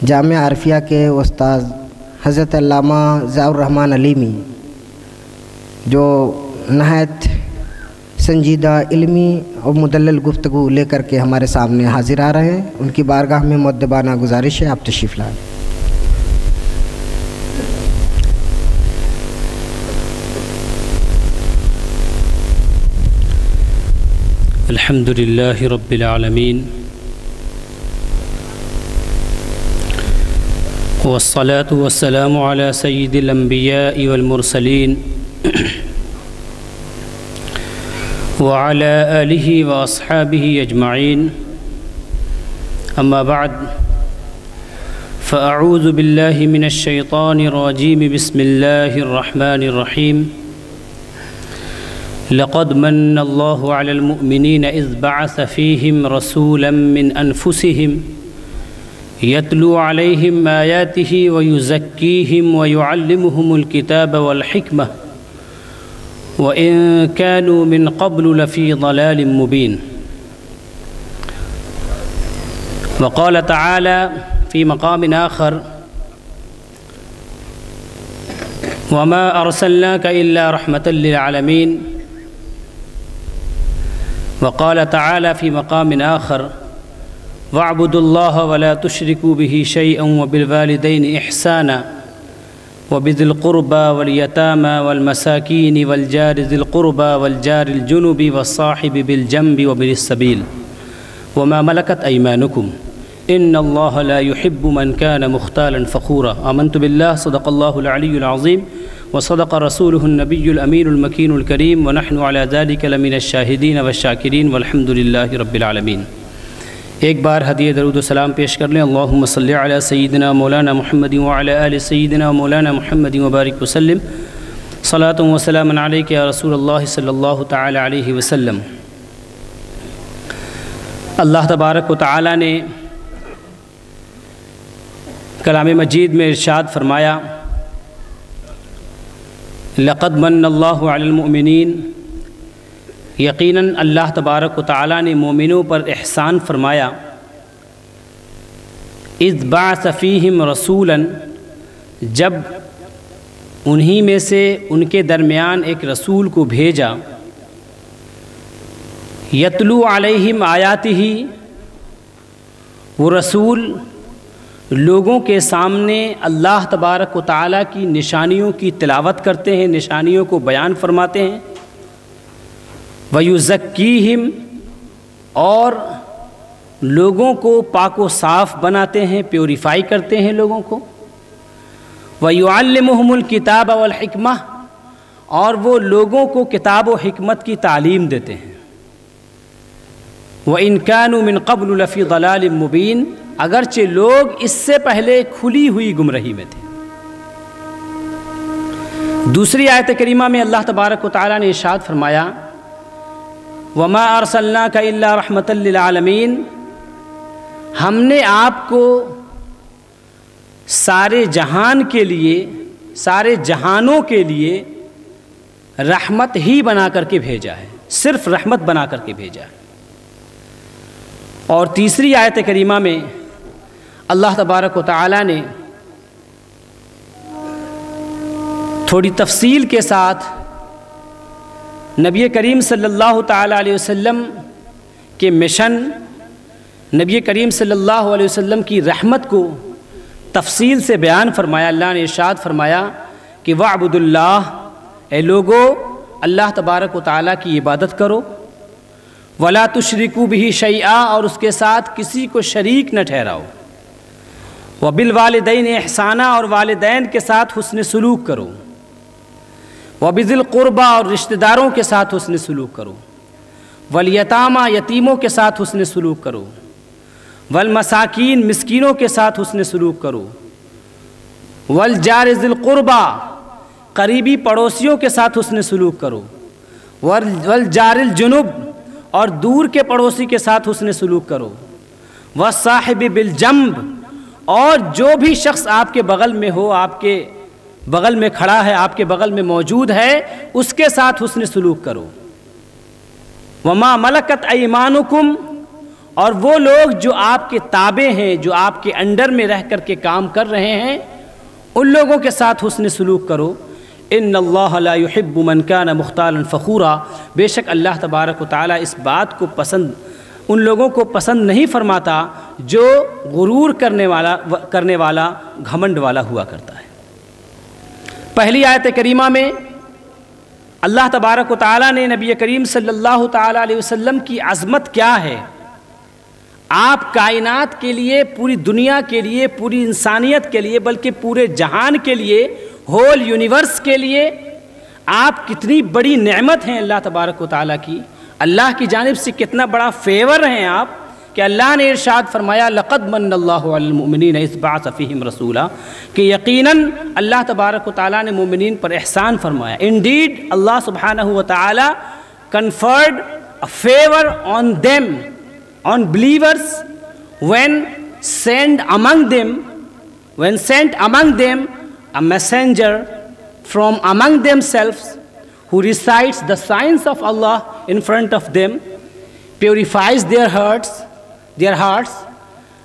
جامعہ عرفیہ کے استاد حضرت علامہ ضیاء الرحمن علیمی جو نہایت سنجیدہ علمی اور مدلل گفتگو لے کر کے ہمارے سامنے حاضر آ رہے ہیں، ان کی بارگاہ میں مؤدبانہ گزارش ہے آپ تشریف لائیں۔ الحمد للہ رب العالمین والصلاة والسلام على سید الانبیاء والمرسلین وعلى آلہ واصحابہ اجمعین، اما بعد فاعوذ باللہ من الشیطان الرجیم، بسم اللہ الرحمن الرحیم۔ لقد من اللہ علی المؤمنین اذ بعث فیہم رسولا من انفسہم یتلو علیہم آیاتہ ویزکیہم ویعلمہم الکتاب والحکمہ وَإِن كَانُوا مِن قَبْلُ لَفِي ضَلَالٍ مُبِينٍ۔ وقال تعالى في مقام آخر وَمَا أَرْسَلْنَاكَ إِلَّا رَحْمَةً لِلْعَالَمِينَ۔ وقال تعالى في مقام آخر وَاعْبُدُوا اللَّهَ وَلَا تُشْرِكُوا بِهِ شَيْئًا وَبِالْوَالِدَيْنِ إِحْسَانًا وبذي القربى واليتامى والمساكين والجار ذي القربى والجار الجنب والصاحب بالجنب وابن السبيل وما ملكت أيمانكم إن الله لا يحب من كان مختالا فخورا۔ آمنت بالله صدق الله العلي العظيم وصدق رسوله النبي الأمين المكين الكريم ونحن على ذلك لمن الشاهدين والشاكرين والحمد لله رب العالمين۔ ایک بار ہدیہ درود و سلام پیش کر لیں۔ اللہم صلی علی سیدنا مولانا محمد وعلی آل سیدنا مولانا محمد وبارک وسلم، صلاۃ و سلام علیک یا رسول اللہ صلی اللہ تعالی علیہ وسلم۔ اللہ تبارک و تعالی نے کلام مجید میں ارشاد فرمایا، لقد من اللہ علی المؤمنین، یقیناً اللہ تبارک و تعالیٰ نے مومنوں پر احسان فرمایا، اذ بعث فیہم رسولاً، جب انہی میں سے ان کے درمیان ایک رسول کو بھیجا، یتلو علیہم آیاتہ، وہ رسول لوگوں کے سامنے اللہ تبارک و تعالیٰ کی نشانیوں کی تلاوت کرتے ہیں، نشانیوں کو بیان فرماتے ہیں، وَيُزَكِّيهِمْ، اور لوگوں کو پاک و صاف بناتے ہیں، پیوریفائی کرتے ہیں لوگوں کو، وَيُعَلِّمُهُمُ الْكِتَابَ وَالْحِكْمَةَ، اور وہ لوگوں کو کتاب و حکمت کی تعلیم دیتے ہیں، وَإِن كَانُوا مِن قَبْلُ لَفِي ضَلَالٍ مُبِينٍ، اگرچہ لوگ اس سے پہلے کھلی ہوئی گمراہی میں تھے۔ دوسری آیت کریمہ میں اللہ تبارک و تعالیٰ نے ارشاد فرمایا، وَمَا أَرْسَلْنَاكَ إِلَّا رَحْمَةً لِلْعَالَمِينَ، ہم نے آپ کو سارے جہان کے لیے، سارے جہانوں کے لیے رحمت ہی بنا کر کے بھیجا ہے، صرف رحمت بنا کر کے بھیجا ہے۔ اور تیسری آیت کریمہ میں اللہ تبارک و تعالیٰ نے تھوڑی تفصیل کے ساتھ نبی کریم صلی اللہ تعالیٰ علیہ وسلم کے مشن، نبی کریم صلی اللہ علیہ وسلم کی رحمت کو تفصیل سے بیان فرمایا۔ اللہ نے ارشاد فرمایا کہ وَاعْبُدُوا اللَّهَ، اے لوگو اللہ تبارک و تعالیٰ کی عبادت کرو، وَلَا تُشْرِكُوا بِهِ شَيْئًا، اور اس کے ساتھ کسی کو شریک نہ ٹھہراؤ، وَبِالْوَالِدَيْنِ إِحْسَانًا، اور والدین کے ساتھ حسن سلوک کرو، وَبِذِي الْقُرْبَى، اور رشتہ داروں کے ساتھ حسن سلوک کرو، وَالْيَتَامَى، یتیموں کے ساتھ حسن سلوک کرو، وَالْمَسَاكِينَ، مسکینوں کے ساتھ حسن سلوک کرو، وَالْجَارِ ذِي الْقُرْبَى، قریبی پڑوسیوں کے ساتھ حسن سلوک کرو، وَالْجَارِ الْجُنُبِ، اور دور کے پڑوسی کے ساتھ حسن سلوک کرو، وَالصَّاحِبِ بِالْجَنبِ، اور جو بھی شخص آپ کے بغل میں ہو، آپ کے بغل میں کھڑا ہے، آپ کے بغل میں موجود ہے، اس کے ساتھ حسن سلوک کرو، وَمَا مَلَكَتْ أَيْمَانُكُمْ، اور وہ لوگ جو آپ کے تابع ہیں، جو آپ کے انڈر میں رہ کر کے کام کر رہے ہیں، ان لوگوں کے ساتھ حسن سلوک کرو۔ ان اللہ لا يحب من كان مختالا فخورا، بے شک اللہ تبارک و تعالیٰ اس بات کو ان لوگوں کو پسند نہیں فرماتا جو غرور کرنے والا گھمنڈ والا ہوا کرتا ہے۔ پہلی آیت کریمہ میں اللہ تبارک و تعالیٰ نے نبی کریم صلی اللہ تعالیٰ علیہ وسلم کی عظمت کیا ہے، آپ کائنات کے لیے، پوری دنیا کے لیے، پوری انسانیت کے لیے، بلکہ پورے جہان کے لیے، ہول یونیورس کے لیے آپ کتنی بڑی نعمت ہیں اللہ تبارک و تعالیٰ کی، اللہ کی جانب سے کتنا بڑا فیور ہیں آپ، کہ اللہ نے ارشاد فرمایا لقد من اللہ علی المؤمنین اذ بعث فیہم رسولا، کہ یقیناً اللہ تبارک و تعالیٰ نے مومنین پر احسان فرمایا۔ Indeed, اللہ سبحانہ و تعالیٰ conferred a favor on them, on believers, when sent among them a messenger from among themselves who recites the signs of Allah in front of them, purifies their hearts,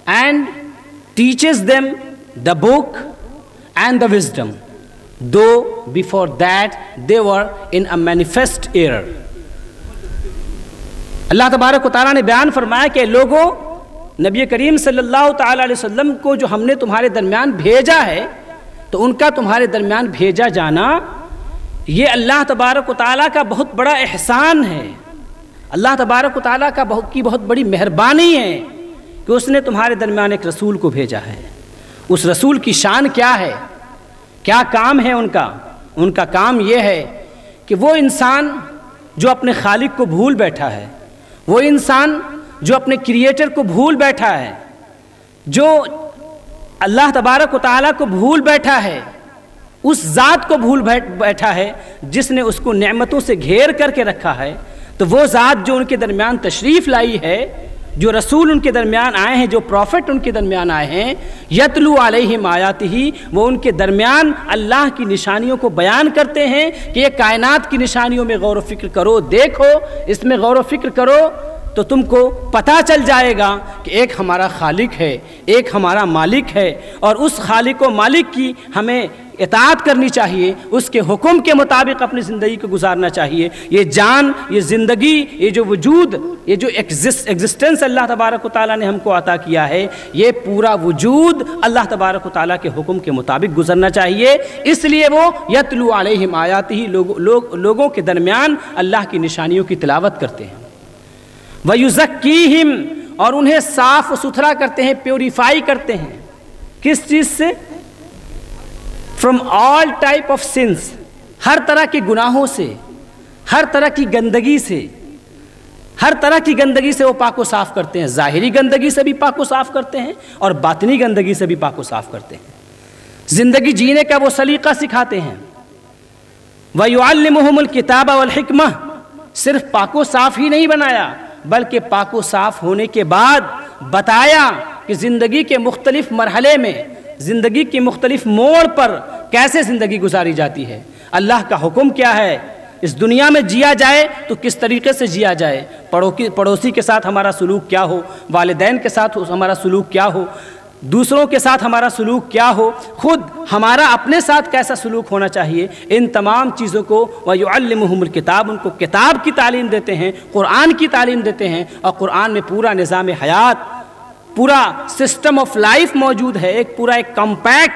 and teaches them the book and the wisdom, though before that they were in a manifest error۔ اللہ تبارک و تعالیٰ نے بیان فرمایا کہ لوگوں، نبی کریم صلی اللہ تعالیٰ علیہ وسلم کو جو ہم نے تمہارے درمیان بھیجا ہے، تو ان کا تمہارے درمیان بھیجا جانا یہ اللہ تبارک و تعالیٰ کا بہت بڑا احسان ہے، اللہ تبارک و تعالیٰ کی بہت بڑی مہربانی ہے کہ اس نے تمہارے درمیان ایک رسول کو بھیجا ہے۔ اس رسول کی شان کیا ہے، کیا کام ہے ان کا کام یہ ہے کہ وہ انسان جو اپنے خالق کو بھول بیٹھا ہے، وہ انسان جو اپنے کریٹر کو بھول بیٹھا ہے، جو اللہ تبارک و تعالیٰ کو بھول بیٹھا ہے، اس ذات کو بھول بیٹھا ہے جس نے اس کو نعمتوں سے گھیر کر کے رکھا ہے، تو وہ ذات جو ان کے درمیان تشریف لائی ہے، جو رسول ان کے درمیان آئے ہیں، جو پروفٹ ان کے درمیان آئے ہیں، یتلو علیہم آیاتہ، وہ ان کے درمیان اللہ کی نشانیوں کو بیان کرتے ہیں کہ یہ کائنات کی نشانیوں میں غور و فکر کرو، دیکھو، اس میں غور و فکر کرو، تو تم کو پتہ چل جائے گا کہ ایک ہمارا خالق ہے، ایک ہمارا مالک ہے، اور اس خالق و مالک کی ہمیں اطاعت کرنی چاہیے، اس کے حکم کے مطابق اپنی زندگی کو گزارنا چاہیے۔ یہ جان، یہ زندگی، یہ جو وجود، یہ جو ایگزسٹنس اللہ تبارک و تعالیٰ نے ہم کو عطا کیا ہے، یہ پورا وجود اللہ تبارک و تعالیٰ کے حکم کے مطابق گزرنا چاہیے۔ اس لیے وہ یتلو علیہم آیاتہ، لوگوں کے درمیان اللہ کی نشانیوں کی تلاوت کرتے ہیں۔ وَيُزَكِّيهِمْ، اور انہیں صاف و ستھرا کرتے ہیں، پیوریفائی کرتے ہیں، کس چیز سے؟ From all type of sins, ہر طرح کے گناہوں سے، ہر طرح کی گندگی سے، ہر طرح کی گندگی سے وہ پاک و صاف کرتے ہیں، ظاہری گندگی سے بھی پاک و صاف کرتے ہیں اور باطنی گندگی سے بھی پاک و صاف کرتے ہیں۔ زندگی جینے کا وہ سلیقہ سکھاتے ہیں۔ وَيُعَلِّمُهُمُ الْكِتَابَ وَالْحِكْمَةَ، صرف پاک و صاف ہی نہیں بنایا، بلکہ پاک و صاف ہونے کے بعد بتایا کہ زندگی کے مختلف مرحلے میں، زندگی کے مختلف موڑ پر کیسے زندگی گزاری جاتی ہے، اللہ کا حکم کیا ہے، اس دنیا میں جیا جائے تو کس طریقے سے جیا جائے، پڑوسی کے ساتھ ہمارا سلوک کیا ہو، والدین کے ساتھ ہمارا سلوک کیا ہو، دوسروں کے ساتھ ہمارا سلوک کیا ہو، خود ہمارا اپنے ساتھ کیسا سلوک ہونا چاہیے، ان تمام چیزوں کو وَيُعَلِّمُهُمُ الْكِتَابَ، ان کو کتاب کی تعلیم دیتے ہیں، قرآن کی تعلیم دیتے ہیں، اور قرآن میں پورا نظام حیات، پورا سسٹم آف لائف موجود ہے، ایک کمپیکٹ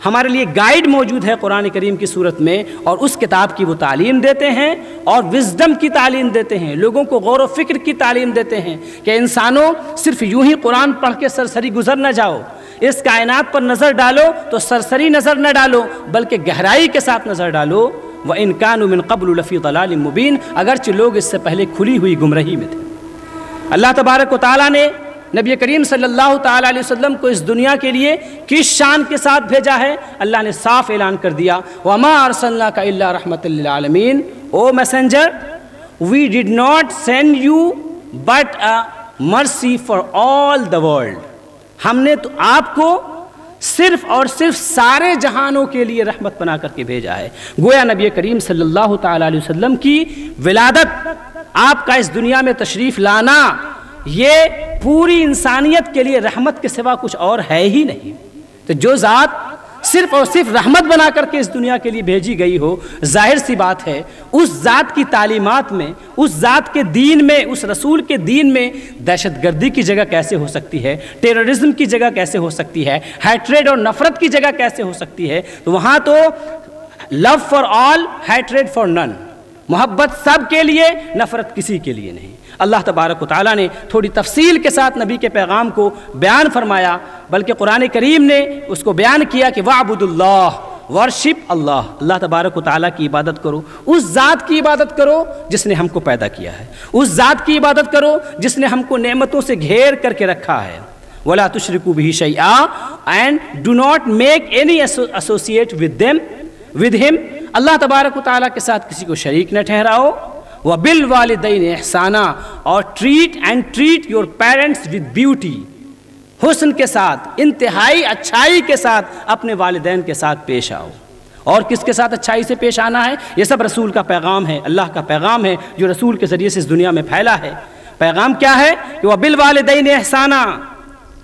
ہمارے لیے گائیڈ موجود ہے قرآن کریم کی صورت میں، اور اس کتاب کی وہ تعلیم دیتے ہیں اور وزڈم کی تعلیم دیتے ہیں، لوگوں کو غور و فکر کی تعلیم دیتے ہیں کہ انسانوں صرف یوں ہی قرآن پڑھ کے سرسری گزر نہ جاؤ، اس کائنات پر نظر ڈالو تو سرسری نظر نہ ڈالو بلکہ گہرائی کے ساتھ نظر ڈالو۔ وَإِن كَانُوا مِن قَبْلُ لَفِي ضَلَالٍ مُبِينٍ، اگرچہ لوگ اس سے پہلے کھلی ہوئی گمراہی میں تھے۔ اللہ تبارک و تعالیٰ نے نبی کریم صلی اللہ تعالیٰ علیہ وسلم کو اس دنیا کے لیے کس شان کے ساتھ بھیجا ہے، اللہ نے صاف اعلان کر دیا، وَمَا أَرْسَلْنَاكَ إِلَّا رَحْمَةً لِّلْعَالَمِينَ، O messenger, we did not send you but a mercy for all the world، ہم نے تو آپ کو صرف اور صرف سارے جہانوں کے لیے رحمت بنا کر کے بھیجا ہے۔ گویا نبی کریم صلی اللہ تعالیٰ علیہ وسلم کی ولادت، آپ کا اس دنیا میں تشریف لانا، یہ پوری انسانیت کے لیے رحمت کے سوا کچھ اور ہے ہی نہیں۔ تو جو ذات صرف اور صرف رحمت بنا کر کے اس دنیا کے لیے بھیجی گئی ہو، ظاہر سی بات ہے اس ذات کی تعلیمات میں، اس ذات کے دین میں، اس رسول کے دین میں دہشت گردی کی جگہ کیسے ہو سکتی ہے، ٹیررزم کی جگہ کیسے ہو سکتی ہے، ہیٹریڈ اور نفرت کی جگہ کیسے ہو سکتی ہے؟ تو وہاں تو love for all, hatred for none, محبت سب کے لیے، نفرت کسی کے لیے نہیں۔ اللہ تبارک و تعالیٰ نے تھوڑی تفصیل کے ساتھ نبی کے پیغام کو بیان فرمایا، بلکہ قرآن کریم نے اس کو بیان کیا کہ وَاعْبُدُ اللَّهِ، ورشپ اللہ، اللہ تبارک و تعالیٰ کی عبادت کرو، اس ذات کی عبادت کرو جس نے ہم کو پیدا کیا ہے، اس ذات کی عبادت کرو جس نے ہم کو نعمتوں سے گھیر کر کے رکھا ہے۔ وَلَا تُشْرِكُوا بِهِ شَيْئًا، and do not make any associate with him، اللہ تبارک و تعالیٰ کے ساتھ کسی کو شریک نہ ٹھہراؤ۔ وَبِالْوَالِدَيْنِ احسانا، اور treat your parents with beauty، حسن کے ساتھ، انتہائی اچھائی کے ساتھ اپنے والدین کے ساتھ پیش آؤ۔ اور کس کے ساتھ اچھائی سے پیش آنا ہے؟ یہ سب رسول کا پیغام ہے، اللہ کا پیغام ہے جو رسول کے ذریعے سے اس دنیا میں پھیلا ہے۔ پیغام کیا ہے کہ وَبِالْوَالِدَيْنِ احسانا،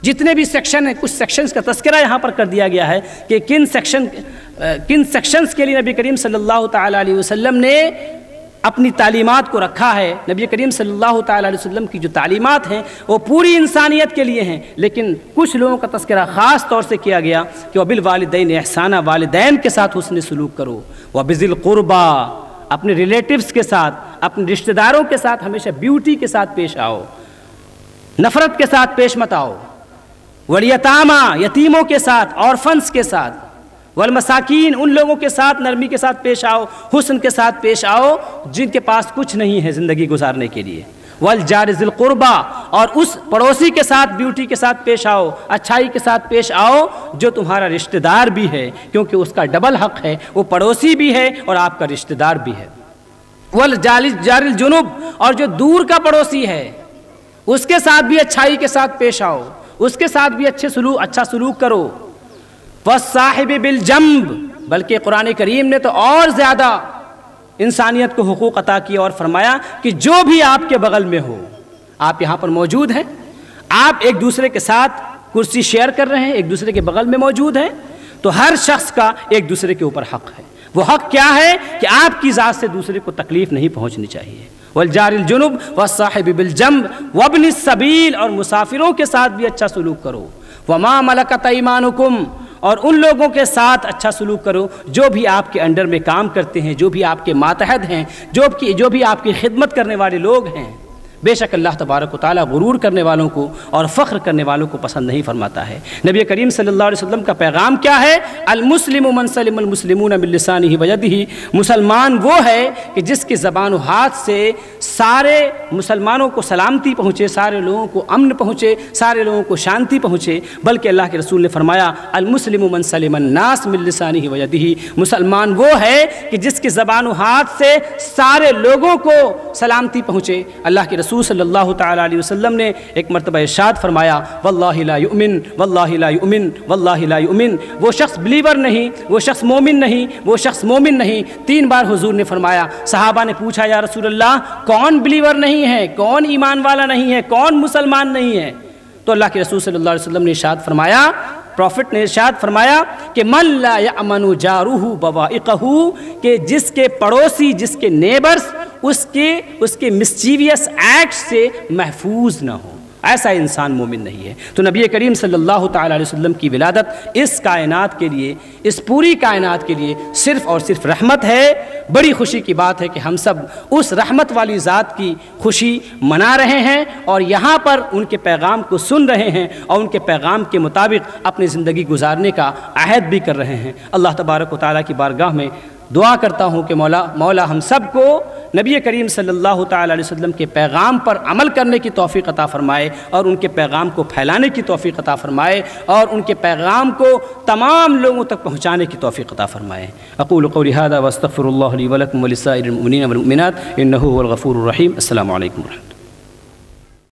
جتنے بھی سیکشن ہیں، کچھ سیکشنز کا تذکرہ یہاں پر کر دیا گیا ہے کہ کن سیکشنز کے لیے نبی کریم صلی اللہ تعالیٰ علیہ وسلم نے اپنی تعلیمات کو رکھا ہے۔ نبی کریم صلی اللہ تعالیٰ علیہ وسلم کی جو تعلیمات ہیں وہ پوری انسانیت کے لیے ہیں، لیکن کچھ لوگوں کا تذکرہ خاص طور سے کیا گیا کہ وَبِالْوَالِدَيْنِ احسانا، والدین کے ساتھ حسن سلوک کرو۔ وَبِذِي الْقُرْبَى، اپنے ریلیٹیوز کے ساتھ، اپنے رشتہ داروں کے ساتھ ہمیشہ بیوٹی کے ساتھ پیش آؤ، نفرت کے ساتھ پیش مت آؤ۔ وَالْيَتَامَى، یتیموں کے ساتھ، آرفنس کے ساتھ، والمساکین، ان لوگوں کے ساتھ نرمی کے ساتھ پیش آؤ، حسن کے ساتھ پیش آؤ جن کے پاس کچھ نہیں ہے زندگی گزارنے کے لیے۔ والجار ذی القربى، اور اس پڑوسی کے ساتھ بیوٹی کے ساتھ پیش آؤ، اچھائی کے ساتھ پیش آؤ جو تمہارا رشتہ دار بھی ہے، کیونکہ اس کا ڈبل حق ہے، وہ پڑوسی بھی ہے اور آپ کا رشتہ دار بھی ہے۔ والجار الجنوب، اور جو دور کا پڑوسی ہے اس کے ساتھ بھی اچھائی کے ساتھ پیش آؤ، اس کے ساتھ بھی اچھا سلوک کرو۔ والصاحب بالجنب، بلکہ قرآن کریم نے تو اور زیادہ انسانیت کو حقوق عطا کیا اور فرمایا کہ جو بھی آپ کے بغل میں ہو، آپ یہاں پر موجود ہیں، آپ ایک دوسرے کے ساتھ کرسی شیئر کر رہے ہیں، ایک دوسرے کے بغل میں موجود ہیں، تو ہر شخص کا ایک دوسرے کے اوپر حق ہے۔ وہ حق کیا ہے کہ آپ کی ذات سے دوسرے کو تکلیف نہیں پہنچنی چاہیے۔ والجار الجنب والصاحب بالجنب وابن السبیل، اور مسافروں کے ساتھ بھی اچھا سلوک کرو۔ وما ملکت ایمانکم، اور ان لوگوں کے ساتھ اچھا سلوک کرو جو بھی آپ کے انڈر میں کام کرتے ہیں، جو بھی آپ کے ماتحت ہیں، جو بھی آپ کی خدمت کرنے والے لوگ ہیں۔ بے شک اللہ تبارک و تعالیٰ غرور کرنے والوں کو اور فخر کرنے والوں کو پسند نہیں فرماتا ہے۔ نبی کریم صلی اللہ علیہ وسلم کا پیغام کیا ہے؟ المسلم من سلم المسلمون من لسانہ ویدہ، مسلمان وہ ہے کہ جس کی زبان و ہاتھ سے سارے مسلمانوں کو سلامتی پہنچے، سارے لوگوں کو امن پہنچے، سارے لوگوں کو شانتی پہنچے۔ بلکہ اللہ کے رسول نے فرمایا المسلم من سلم الناس من لسانہ ویدہ، مسلمان وہ ہے کہ جس کی زبان و ہاتھ سے سارے لوگوں کو سلامتی پہنچے۔ اللہ کے رسول صلی اللہ تعالیٰ علیہ وسلم نے ایک مرتبہ ارشاد فرمایا واللہ لا یؤمن، واللہ لا یؤمن، واللہ لا یؤمن، وہ شخص بلیور نہیں، وہ شخص مومن نہیں، وہ شخص مومن نہیں۔ 3 بار حضور نے فرمایا۔ صحابہ نے پوچھا یا رسول اللہ کون بلیور نہیں ہے، کون ایمان والا نہیں ہے، کون مسلمان نہیں ہے؟ تو اللہ کے رسول صلی اللہ علیہ وسلم نے ارشاد فرمایا، پروفٹ نے ارشاد فرمایا کہ من لا یأمن جارہ بوائقہ، کہ جس کے پڑوسی، جس کے نیبرز اس کے مسچیویس ایکٹ سے محفوظ نہ ہو، ایسا انسان مومن نہیں ہے۔ تو نبی کریم صلی اللہ تعالیٰ علیہ وسلم کی ولادت اس کائنات کے لیے، اس پوری کائنات کے لیے صرف اور صرف رحمت ہے۔ بڑی خوشی کی بات ہے کہ ہم سب اس رحمت والی ذات کی خوشی منا رہے ہیں اور یہاں پر ان کے پیغام کو سن رہے ہیں اور ان کے پیغام کے مطابق اپنی زندگی گزارنے کا عہد بھی کر رہے ہیں۔ اللہ تبارک و تعالیٰ کی بارگاہ میں دعا کرتا ہوں کہ مولا ہم سب کو نبی کریم صلی اللہ تعالیٰ علیہ وسلم کے پیغام پر عمل کرنے کی توفیق عطا فرمائے اور ان کے پیغام کو پھیلانے کی توفیق عطا فرمائے اور ان کے پیغام کو تمام لوگوں تک پہنچانے کی توفیق عطا فرمائے۔ اقول قولی ھذا واستغفر اللہ لی ولکم ولسائر المؤمنین والمؤمنات انہ هو الغفور الرحیم۔ السلام علیکم ورحمۃ اللہ۔